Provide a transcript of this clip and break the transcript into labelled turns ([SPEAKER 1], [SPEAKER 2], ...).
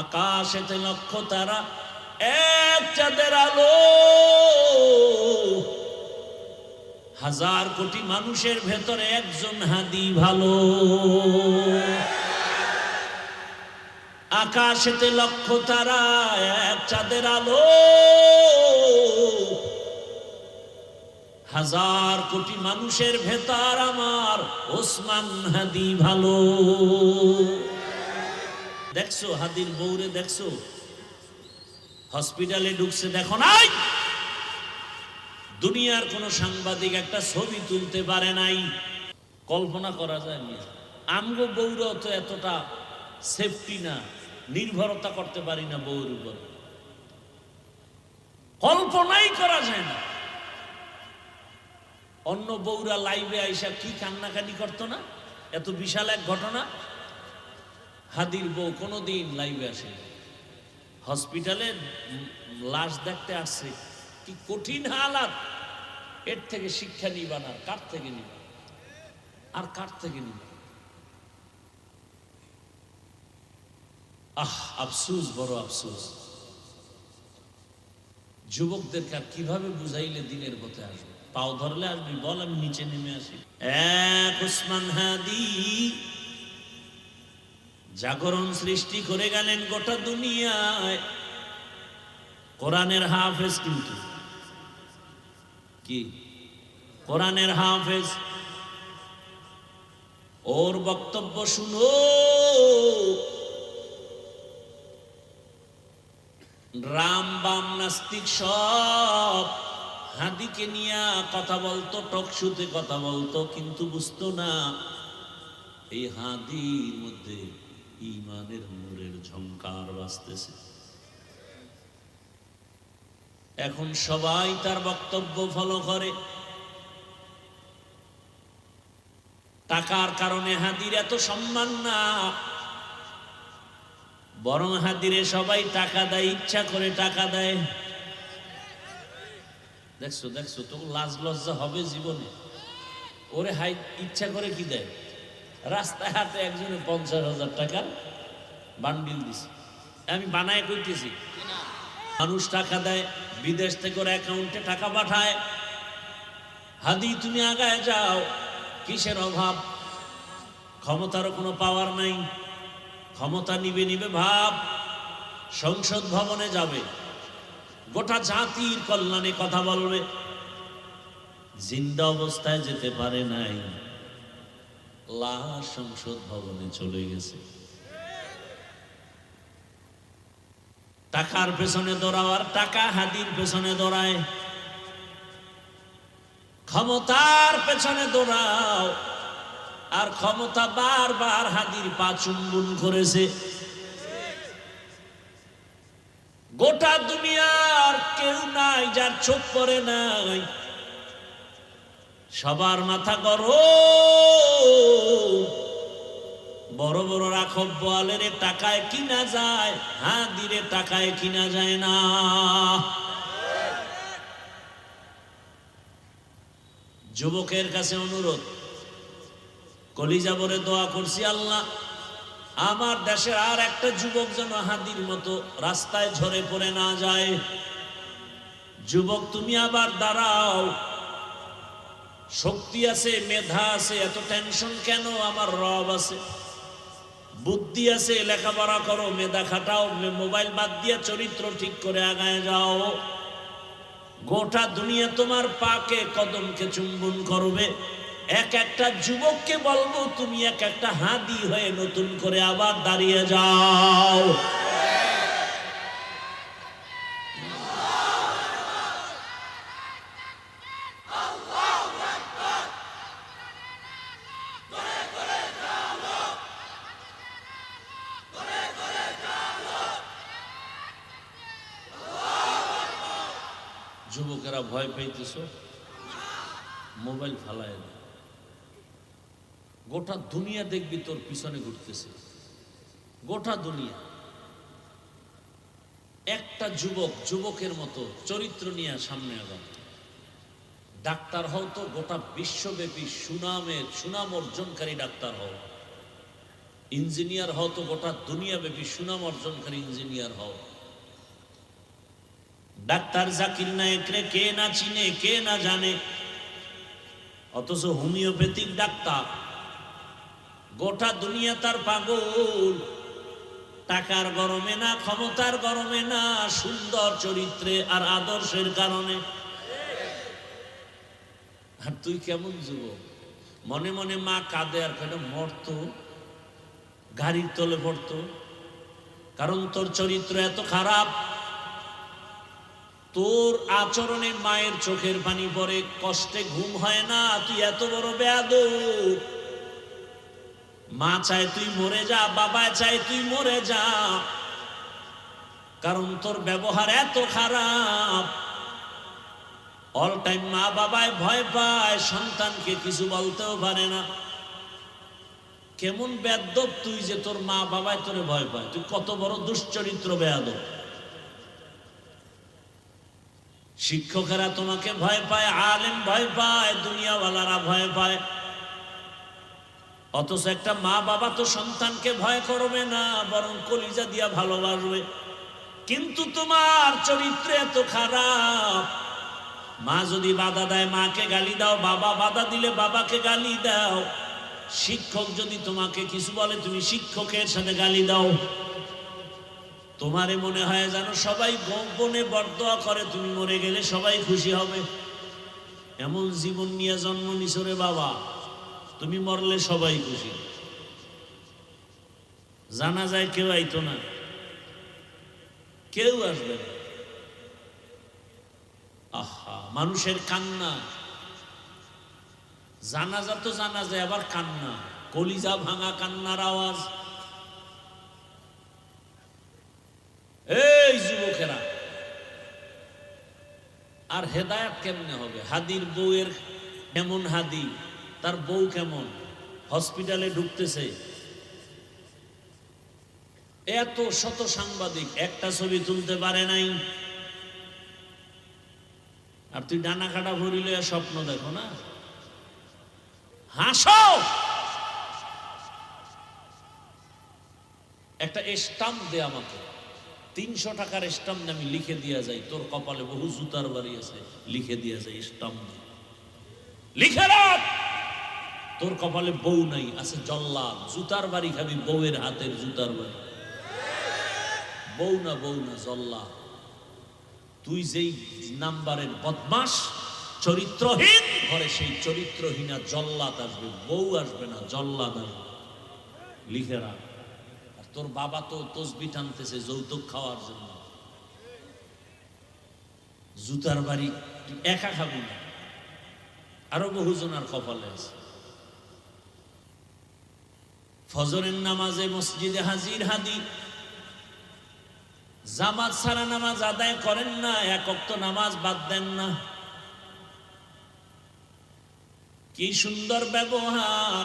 [SPEAKER 1] আকাশেতে লক্ষ তারা, এক চাঁদের আলো। হাজার কোটি মানুষের ভেতরে একজন হাদি ভালো। আকাশেতে লক্ষ তারা, এক চাঁদের আলো। হাজার কোটি মানুষের ভেতর আমার ওসমান হাদি ভালো। দেখছো হাদির বউরে, দেখছো হসপিটালে ঢুকছে, দেখো নাই? দুনিয়ার কোন সাংবাদিক একটা ছবি তুলতে পারে নাই। কল্পনা করা যায় না। আমগো বউরাও তো এতটা সেফটি না, নির্ভরতা করতে পারি না বউর উপর, কল্পনাই করা যায় না। অন্য বউরা লাইভে আইসা কি কান্নাকানি করতো না, এত বিশাল এক ঘটনা। হাদির বউ কোনোদিন লাইভে আসে, হসপিটালে লাশ দেখতে আসছে, কি কঠিন হালাত। এর থেকে শিক্ষা নিবা না, কার থেকে নিবা আর কার থেকে নিবা? আফসোস, বড় আফসোস। যুবকদেরকে আর কিভাবে বুঝাইলে দিনের পথে আসবে? পাও ধরলে আসবি, বল আমি নিচে নেমে আসি। এক ওসমান হাদি জাগরণ সৃষ্টি করে গেলেন গোটা দুনিয়ায়। কোরআনের হাফেজ, কিন্তু কি কোরআনের হাফেজ। ওর বক্তব্য শুনো, রাম বাম নাস্তিক সব হাদিকে নিয়ে কথা বলতো, টকশুতে কথা বলতো, কিন্তু বুঝতো না এই হাদির মধ্যে ঈমানের নূরের ঝংকার বাজতেছে। এখন সবাই তার বক্তব্য ফলো করে। টাকার কারণে হাদির এত সম্মান না, বরং হাদিরে সবাই টাকা দেয়, ইচ্ছা করে টাকা দেয়। দেখছো দেখছো, তো লাজ লজ্জা হবে জীবনে? ওরে হাই ইচ্ছা করে কি দেয়? রাস্তায় হাতে একজনে 50,000 টাকার বান্ডিল দিছে, আমি বানায় কইতেছি। মানুষ টাকা দেয়, বিদেশ থেকে ওর অ্যাকাউন্টে টাকা পাঠায়। হাদি তুমি আগায় যাও, কিসের অভাব? ক্ষমতারও কোনো পাওয়ার নাই, ক্ষমতা নিবে নিবে ভাব। সংসদ ভবনে যাবে, গোটা জাতির কল্যাণে কথা বলবে। জিন্দা অবস্থায় যেতে পারে নাই, লাশ সংসদ ভবনে চলে গেছে। টাকার পেছনে দৌড়াও, আর টাকা হাদির পেছনে দৌড়ায়। ক্ষমতার পেছনে দৌড়াও, আর ক্ষমতা বারবার হাদির পা চুম্বন করেছে। গোটা দুনিয়ার কেউ নাই যার চোখ পড়ে নাই। সবার মাথা গরম। বড় বড় রাখব বোয়ালের টাকায় কিনা যায়, হাদিরে টাকায় কিনা যায় না। যুবকের কাছে অনুরোধ, কলিজা ভরে দোয়া করছি, আল্লাহ আমার দেশের আর একটা যুবক যেন হাদির মতো রাস্তায় ঝরে পড়ে না যায়। যুবক তুমি আবার দাঁড়াও, শক্তি আছে, মেধা আছে, এত টেনশন কেন? আমার রব আছে, বুদ্ধি আছে, লেখাপড়া করো, মেধা খাটাও, মোবাইল বাদ দিয়ে চরিত্র ঠিক করে আগায় যাও। গোটা দুনিয়া তোমার পাকে কদমকে চুম্বন করবে। এক একটা যুবককে বলবো, তুমি এক একটা হাদি হয়ে নতুন করে আবার দাঁড়িয়ে যাও। যুবকেরা ভয় পাইতেছ, মোবাইল ফালায় না। গোটা দুনিয়া দেখবি তোর পিছনে ঘুরতেছে, গোটা দুনিয়া। একটা যুবক যুবকের মতো চরিত্র নিয়ে সামনে আগাম। ডাক্তার হও তো গোটা বিশ্বব্যাপী সুনাম অর্জনকারী ডাক্তার হও। ইঞ্জিনিয়ার হও তো গোটা দুনিয়াব্যাপী সুনাম অর্জনকারী ইঞ্জিনিয়ার হও। ডাক্তার জাকির নায়েকরে কে না চিনে, কে না জানে, অথচ হোমিওপ্যাথিক ডাক্তার গোটা দুনিয়া তার পাগল। টাকার গরমে না, ক্ষমতার গরমে না, সুন্দর চরিত্রে আর আদর্শের কারণে। আর তুই কেমন যুবক, মনে মনে মা কাঁদে আর কেন মরতো, গাড়ির তলে পড়তো, কারণ তোর চরিত্র এত খারাপ। তোর আচরণে মায়ের চোখের পানি পড়ে, কষ্টে ঘুম হয় না, তুই এত বড় বেয়াদব। মা চায় তুই মরে যা, বাবা চায় তুই মরে যা, কারণ তোর ব্যবহার এত খারাপ। অল টাইম মা বাবায় ভয় পায়, সন্তানকে কিছু বলতেও পারে না। কেমন বেয়াদব তুই যে তোর মা বাবায় তোরে ভয় পায়, তুই কত বড় দুশ্চরিত্র বেয়াদব। শিক্ষকেরা তোমাকে ভয় পায়, আলেম ভয় পায়, দুনিয়াওয়ালারা ভয় পায়, অথচ একটা মা বাবা তো সন্তানকে ভয় করবে না, বরং কলিজা দিয়া ভালোবাসবে। কিন্তু তোমার চরিত্র এত খারাপ, মা যদি বাধা দেয় মাকে গালি দাও, বাবা বাধা দিলে বাবাকে গালি দাও, শিক্ষক যদি তোমাকে কিছু বলে তুমি শিক্ষকের সাথে গালি দাও। তোমারে মনে হয় যেন সবাই গোপনে বরদোয়া করে, তুমি মরে গেলে সবাই খুশি হবে। এমন জীবন নিয়ে জন্ম নিছো রে বাবা, তুমি মরলে সবাই খুশি। জানা যায় কেউ আইতো না, কেউ আসবে না। আহা, মানুষের কান্না, জানাজা তো জানা যায়, আবার কান্না, কলিজা ভাঙা কান্নার আওয়াজ। এই যুবকেরা, আর হেদায়েত কেমনে হবে? হাদির বউয়ের কেমন হাদি, তার বউ কেমন, হসপিটালে ঢুকতেছে, এত শত সাংবাদিক, একটা ছবি তুলতে পারে নাই। আর তুই ডানা কাটা ভরিলে স্বপ্ন দেখো না, হাসো। একটা স্টাম্প দে আমাকে, 300 টাকার স্টাম্প আমি লিখে দিয়া যাই, তোর কপালে বহু জুতার বাড়ি আছে, লিখে দিয়া যাই স্টাম্প লিখে রাখ। তোর কপালে বউ নাই, আছে জল্লাদ, জুতার বাড়ি খাবি, বউয়ের হাতের জুতার বাড়ি। বউ না জল্লাদ। তুই যেই নাম্বারের বদমাস, চরিত্রহীন ঘরে, সেই চরিত্রহীনা জল্লাদ আসবে, বউ আসবে না, জল্লাদ আসবে। লিখে রাখ। আর তোর বাবা তো তসবি টানতেছে যৌতুক খাওয়ার জন্য, জুতার বাড়ি তুই একা খাবি না, আরো বহুজনার কপালে আছে। ফজরের নামাজে মসজিদে হাজির হাদি, জামাত ছাড়া নামাজ আদায় করেন না, এক ওয়াক্ত নামাজ বাদ দেন না। কি সুন্দর ব্যবহার,